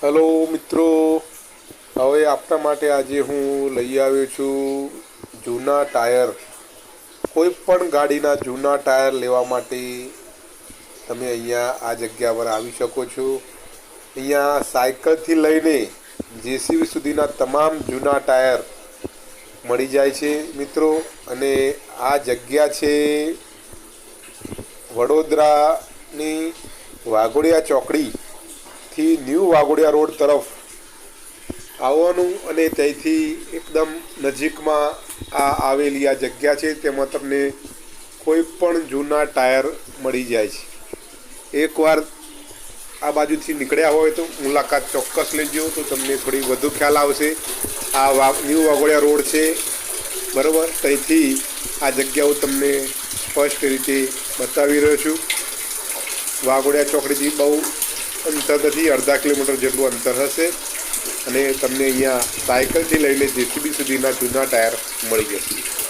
Hello મિત્રો, હવે આપના માટે આજે હું લઈ આવ્યો છું જૂના ટાયર. કોઈ પણ ગાડીના જૂના ટાયર લેવા માટે તમે અહીંયા આ જગ્યા પર આવી શકો છો. અહીંયા સાયકલથી લઈને જેસીબી સુધીના તમામ જૂના ટાયર મળી જાય છે મિત્રો. અને આ જગ્યા છે વડોદરાની વાઘોડિયા ચોકડીથી ન્યૂ વાઘોડિયા રોડ તરફ આવવાનું અને ત્યાંથી એકદમ નજીકમાં આવેલી આ જગ્યા છે. તેમાં તમને કોઈ પણ જૂના ટાયર મળી જાય છે. એકવાર આ બાજુથી નીકળ્યા હોય તો મુલાકાત ચોક્કસ લેજો, તો તમને થોડી વધુ ખ્યાલ આવશે. આ ન્યૂ વાઘોડિયા રોડ છે બરાબર, ત્યાંથી આ જગ્યા હું તમને સ્પષ્ટ રીતે બતાવી રહ્યો છું. વાઘોડિયા ચોકડીથી બહુ અંતર નથી, અડધા કિલોમીટર જેટલું અંતર હશે. અને તમને અહીંયા સાયકલથી લઈને જેસીબી સુધીના જૂના ટાયર મળી જશે.